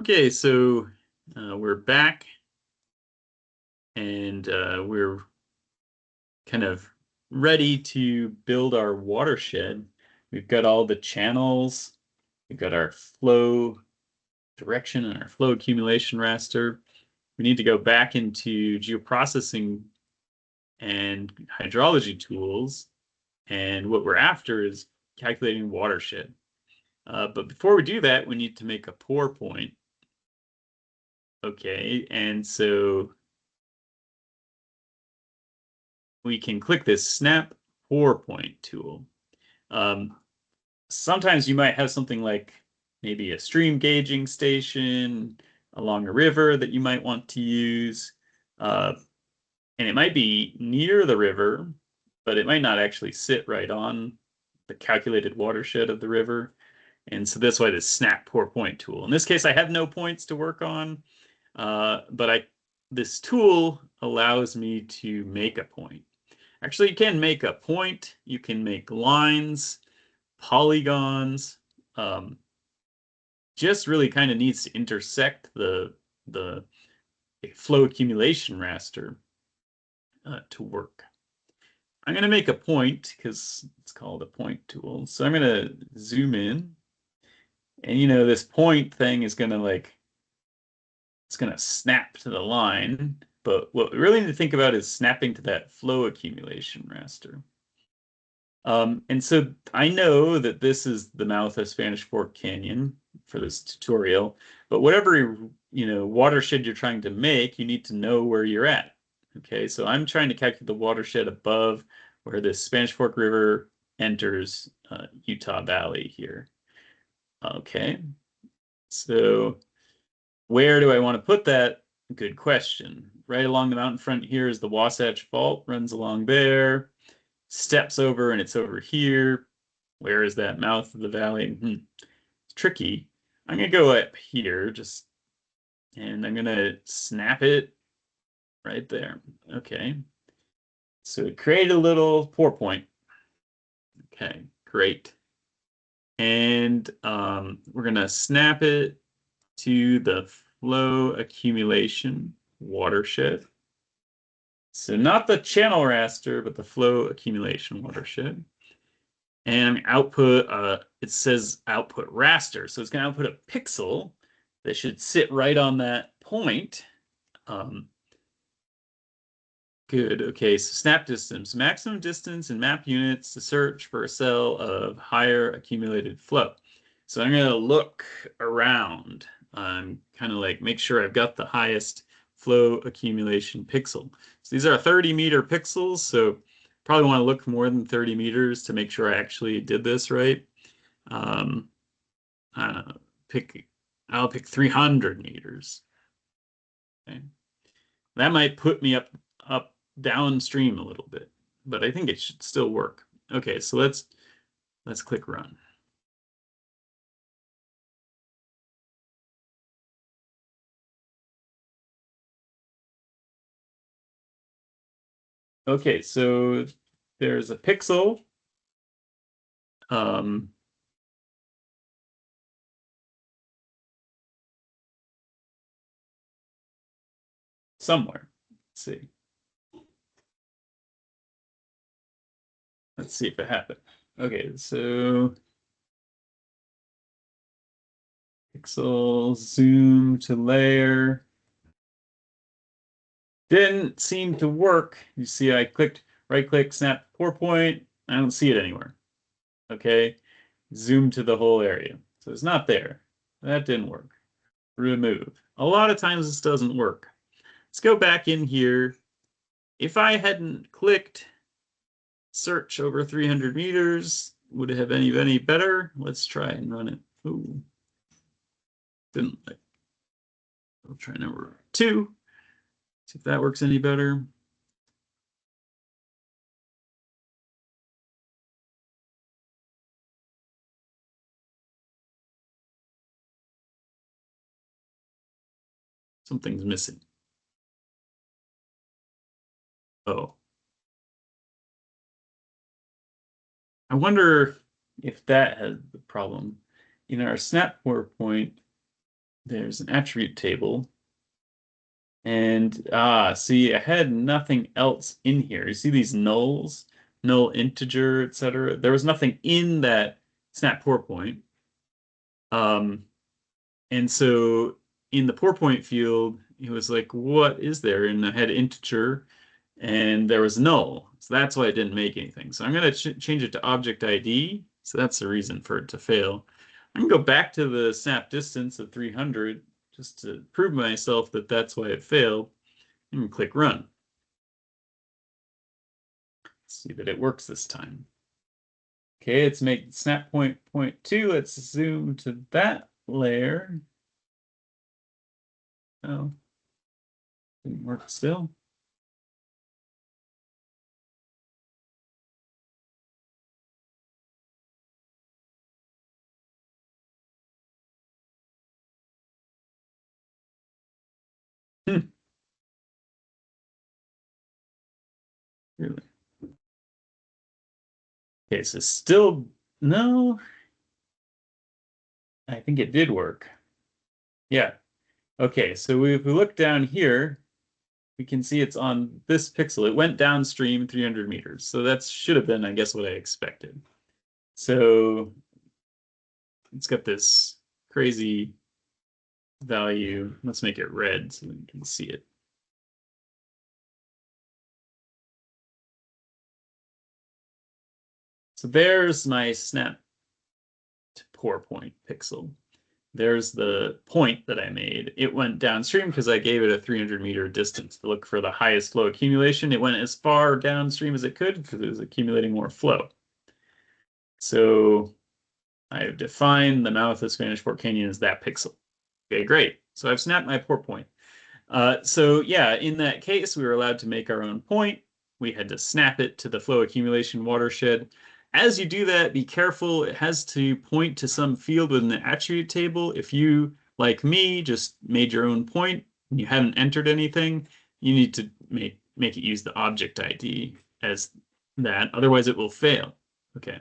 Okay, so we're back and we're kind of ready to build our watershed. We've got all the channels, we've got our flow direction and our flow accumulation raster. We need to go back into geoprocessing and hydrology tools. And what we're after is calculating watershed. But before we do that, we need to make a pour point. Okay, and so we can click this snap pour point tool. Um, Sometimes you might have something like maybe a stream gauging station along a river that you might want to use. Uh, and it might be near the river, but it might not actually sit right on the calculated watershed of the river. And so that's why this snap pour point tool. In this case, I have no points to work on, but this tool allows me to make a point. Actually, you can make a point, you can make lines, polygons, um, just really kind of needs to intersect the flow accumulation raster to work. I'm going to make a point because it's called a point tool. So I'm going to zoom in. And this point thing is going to it's going to snap to the line. But what we really need to think about is snapping to that flow accumulation raster. And so I know that this is the mouth of Spanish Fork Canyon for this tutorial, but whatever, watershed you're trying to make, you need to know where you're at. Okay, so I'm trying to calculate the watershed above where the Spanish Fork River enters Utah Valley here. Okay, so where do I want to put that? Good question. Right along the mountain front here is the Wasatch Fault, runs along there, steps over, and it's over here. Where is that mouth of the valley? It's tricky. I'm gonna go up here, and I'm gonna snap it right there. Okay. So create a little pour point. Okay, great. And we're gonna snap it to the flow accumulation watershed. So not the channel raster, but the flow accumulation watershed. And output, it says output raster. So it's going to output a pixel that should sit right on that point. Good. Okay, so snap distance, maximum distance in map units to search for a cell of higher accumulated flow. So I'm going to look around. I'm kind of like make sure I've got the highest flow accumulation pixel. So these are 30-meter pixels, so probably want to look more than 30 meters to make sure I actually did this right. Um, uh, I'll pick 300 meters. Okay. That might put me up downstream a little bit, but I think it should still work. Okay, so let's click run. Okay, so there's a pixel. Somewhere. Let's see. Let's see if it happened. Okay, so pixel, zoom to layer. Didn't seem to work. You see, I clicked right click, snap pour point. I don't see it anywhere. Okay, zoom to the whole area. So it's not there. That didn't work. Remove. A lot of times this doesn't work. Let's go back in here. If I hadn't clicked search over 300 meters, would it have any better? Let's try and run it. Ooh, didn't like. I'll try number 2. See if that works any better. Something's missing. Oh. I wonder if that has the problem. In our snap pour point, there's an attribute table. And see, I had nothing else in here. You see these nulls, null integer, etc. There was nothing in that snap pour point. And so in the pour point field, it was like, what is there? And I had integer and there was null. So that's why it didn't make anything. So I'm going to change it to object ID. So that's the reason for it to fail. I'm going to go back to the snap distance of 300 just to prove myself that that's why it failed. And click run. See that it works this time. Okay, let's make snap point 2. Let's zoom to that layer. Oh, didn't work still. Really? Okay, so still no. I think it did work. Yeah. Okay, so if we look down here, we can see it's on this pixel. It went downstream 300 meters. So that should have been, I guess, what I expected. So it's got this crazy value. Let's make it red so we can see it. So there's my snap to pour point pixel. There's the point that I made. It went downstream because I gave it a 300-meter distance to look for the highest flow accumulation. It went as far downstream as it could because it was accumulating more flow. So I've defined the mouth of Spanish Fork Canyon as that pixel. Okay, great. So I've snapped my pour point. So yeah, in that case, we were allowed to make our own point. We had to snap it to the flow accumulation watershed. As you do that, be careful. It has to point to some field within the attribute table. If you, like me, just made your own point and you haven't entered anything, you need to make it use the object ID as that. Otherwise, it will fail. Okay.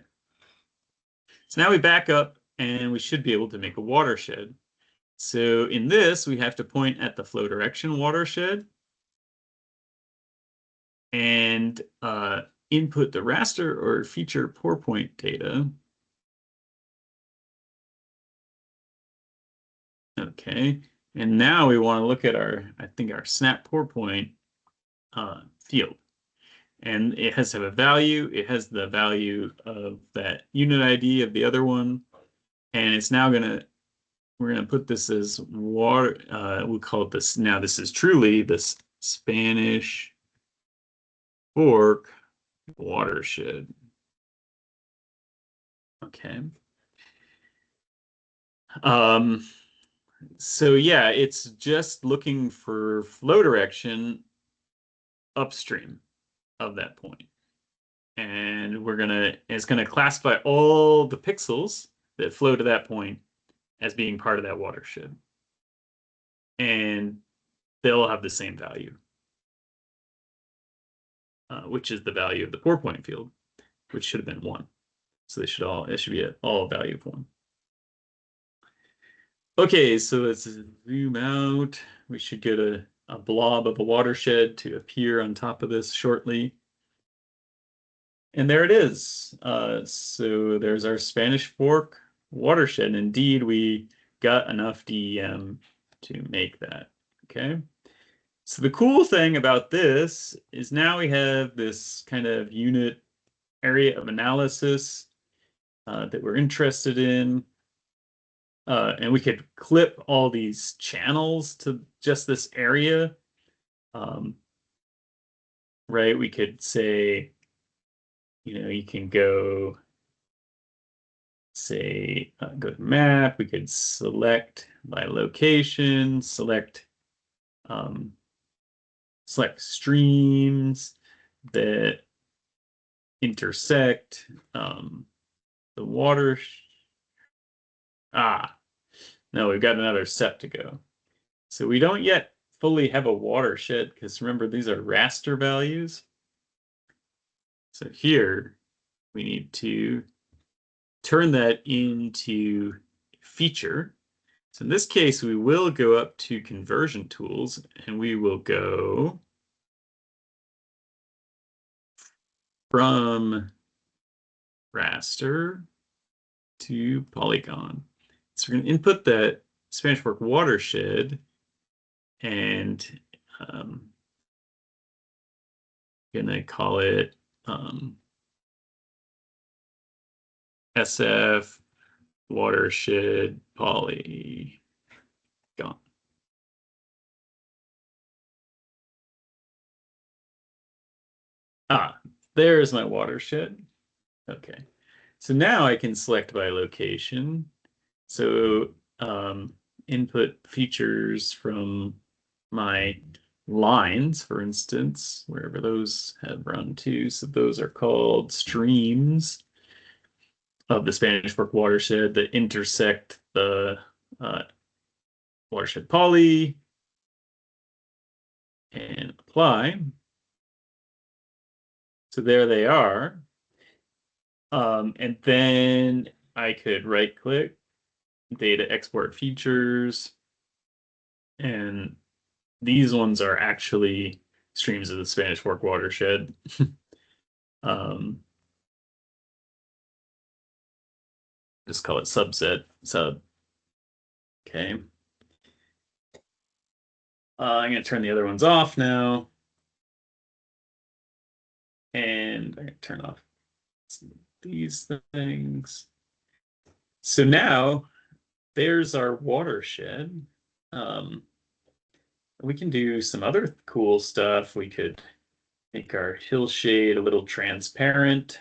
So now we back up and we should be able to make a watershed. So in this, we have to point at the flow direction watershed and input the raster or feature pour point data. Okay, and now we want to look at I think our snap pour point field. And it has to have a value. It has the value of that unit ID of the other one. And it's now we're gonna put this as water, we'll call it this, now this is truly this Spanish Fork watershed. Okay. So yeah, it's just looking for flow direction upstream of that point. And it's gonna classify all the pixels that flow to that point as being part of that watershed. And they'll have the same value, which is the value of the pour point field, which should have been 1. So it should be all value of 1. Okay, so let's zoom out. We should get a blob of a watershed to appear on top of this shortly. And there it is. So there's our Spanish Fork watershed. Indeed, we got enough DEM to make that. Okay. So the cool thing about this is now we have this kind of unit area of analysis that we're interested in. And we could clip all these channels to just this area. Right? We could say, you can go, say, go to map. We could select by location, select streams that intersect the water. No, we've got another step to go. So we don't yet fully have a watershed because remember, these are raster values. So here we need to turn that into feature. So in this case, we will go up to conversion tools and we will go from raster to polygon. So we're going to input that Spanish Fork watershed and gonna call it SF watershed polygon. Ah, there's my watershed. Okay, so now I can select by location. So input features from my lines, for instance, wherever those have run to. So those are called streams of the Spanish Fork watershed that intersect the watershed poly, and apply. So there they are. And then I could right click, data export features, and these ones are actually streams of the Spanish Fork watershed. Just call it subset sub. Okay. I'm going to turn the other ones off now. And I'm going to turn off these things. So now there's our watershed. We can do some other cool stuff. We could make our hillshade a little transparent.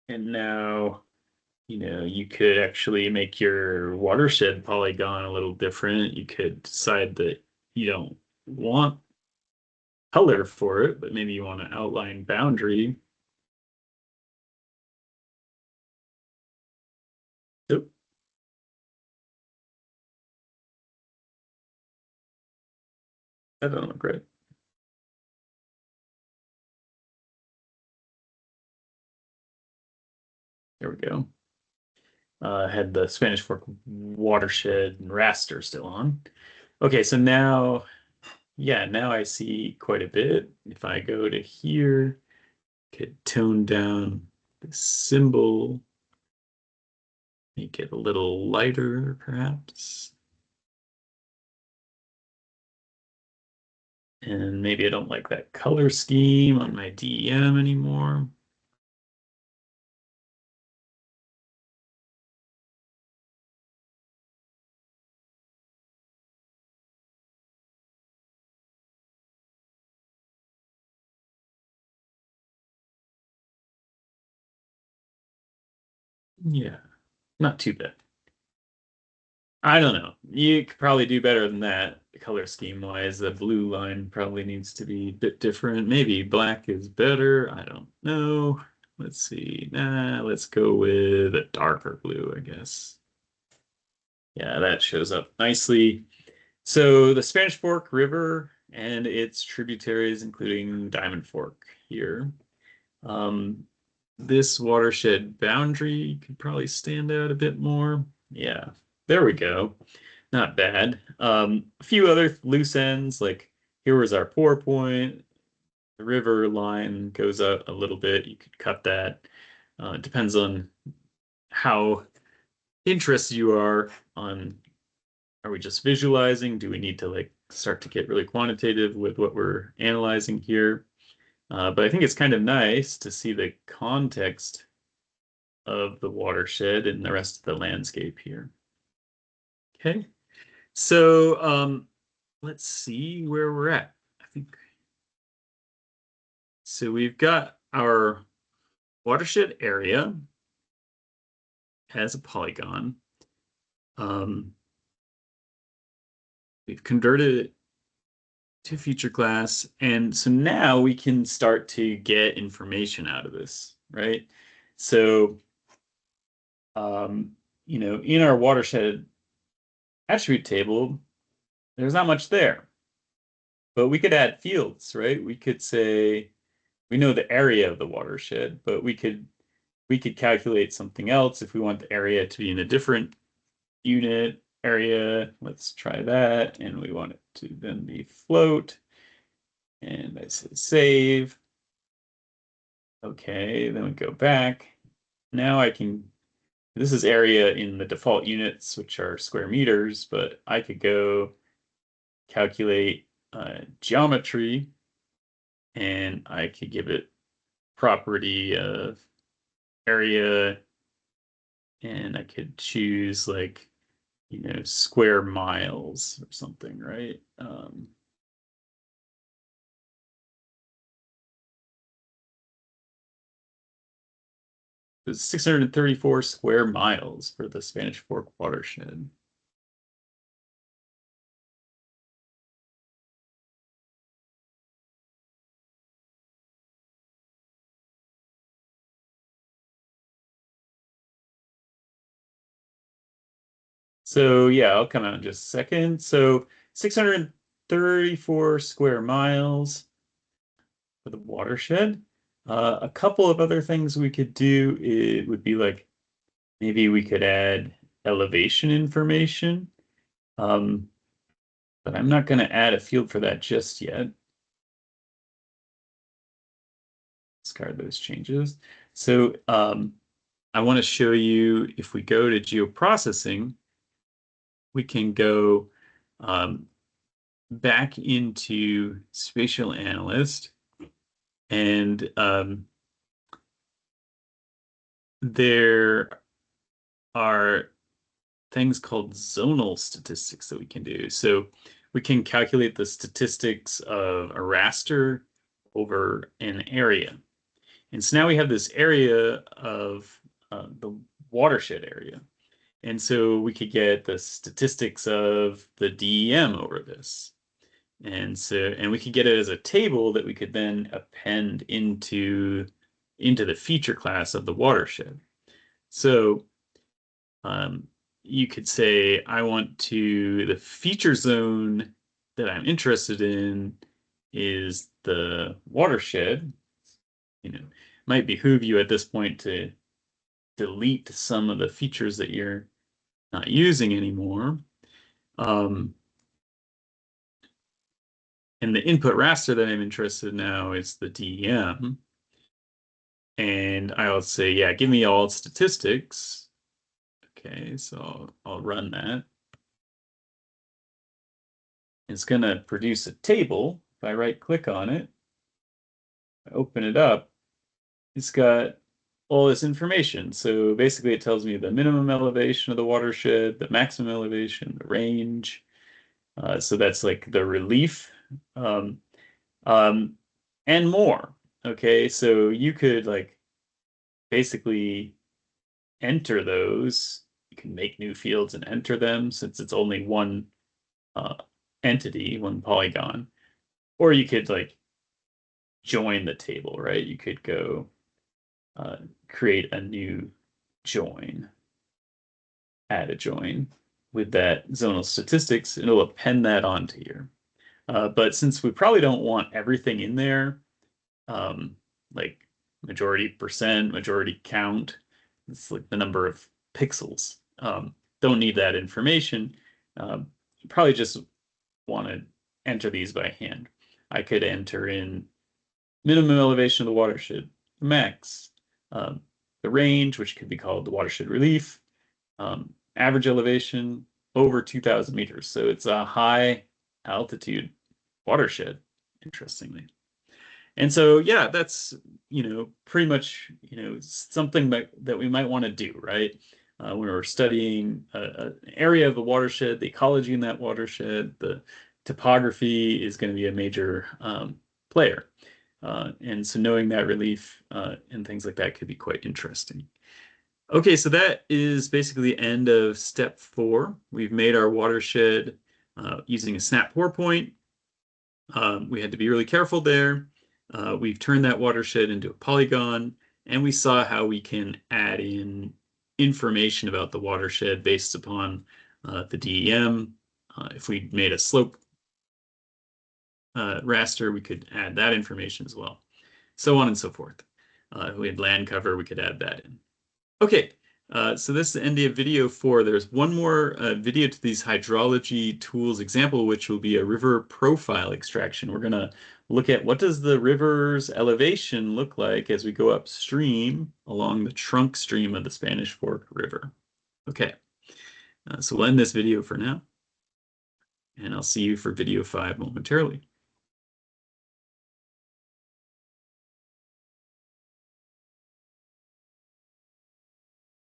And now, you could actually make your watershed polygon a little different. You could decide that you don't want color for it, but maybe you want an outline boundary. Oop, that doesn't look right. There we go. Had the Spanish Fork watershed and raster still on. Okay, so now, yeah, now I see quite a bit. If I go to here, could tone down the symbol, make it a little lighter, perhaps. And maybe I don't like that color scheme on my DEM anymore. Yeah, not too bad. I don't know. You could probably do better than that color scheme wise. The blue line probably needs to be a bit different. Maybe black is better. I don't know. Let's see. Nah, let's go with a darker blue, I guess. Yeah, that shows up nicely. So the Spanish Fork River and its tributaries, including Diamond Fork here. This watershed boundary could probably stand out a bit more. Yeah, there we go. Not bad. A few other loose ends, like here was our pour point. The river line goes out a little bit. You could cut that. It depends on how interested you are on, are we just visualizing? Do we need to like start to get really quantitative with what we're analyzing here? But I think it's kind of nice to see the context of the watershed and the rest of the landscape here. Okay, so let's see where we're at. I think so. We've got our watershed area as a polygon. We've converted it to feature class, and so now we can start to get information out of this, right? So, in our watershed attribute table, there's not much there. But we could add fields, right? We could say we know the area of the watershed, but we could calculate something else if we want the area to be in a different unit area. Let's try that. And we want it to then be float. And I say save. Okay, then we go back. Now I can, this is area in the default units, which are square meters, but I could go calculate geometry, and I could give it property of area, and I could choose like, square miles or something, right? 634 square miles for the Spanish Fork watershed. So yeah, I'll come out in just a second. So 634 square miles for the watershed. A couple of other things we could do, it would be like maybe we could add elevation information. But I'm not going to add a field for that just yet. Discard those changes. So I want to show you, if we go to geoprocessing, we can go back into Spatial Analyst, and there are things called zonal statistics that we can do. So we can calculate the statistics of a raster over an area. And so now we have this area of the watershed area. And so we could get the statistics of the DEM over this. And we could get it as a table that we could then append into the feature class of the watershed. So you could say, I want the feature zone that I'm interested in is the watershed. Might behoove you at this point to delete some of the features that you're not using anymore. And the input raster that I'm interested in now is the DEM. And I'll say, yeah, give me all statistics. Okay, so I'll run that. It's going to produce a table. If I right click on it, I open it up, it's got all this information. So basically it tells me the minimum elevation of the watershed, the maximum elevation, the range. So that's like the relief, and more. Okay, so you could like basically enter those. You can make new fields and enter them, since it's only one entity, one polygon. Or you could like join the table, right? You could go create a new join, add a join with that zonal statistics, and it'll append that onto here. But since we probably don't want everything in there, like majority percent, majority count, it's like the number of pixels. Don't need that information. Probably just want to enter these by hand. I could enter in minimum elevation of the watershed, max, the range, which could be called the watershed relief, average elevation over 2,000 meters. So it's a high altitude watershed, interestingly. And so, yeah, that's, pretty much, something that we might want to do, right? When we're studying an area of the watershed, the ecology in that watershed, the topography is going to be a major player. And so knowing that relief and things like that could be quite interesting. Okay, so that is basically the end of step 4. We've made our watershed using a snap pour point. We had to be really careful there. We've turned that watershed into a polygon, and we saw how we can add in information about the watershed based upon the DEM. If we made a slope raster, we could add that information as well. so on and so forth. If we had land cover, we could add that in. Okay, so this is the end of video 4. There's one more video to these hydrology tools example, which will be a river profile extraction. We're going to look at what does the river's elevation look like as we go upstream along the trunk stream of the Spanish Fork River. Okay, so we'll end this video for now, and I'll see you for video 5 momentarily.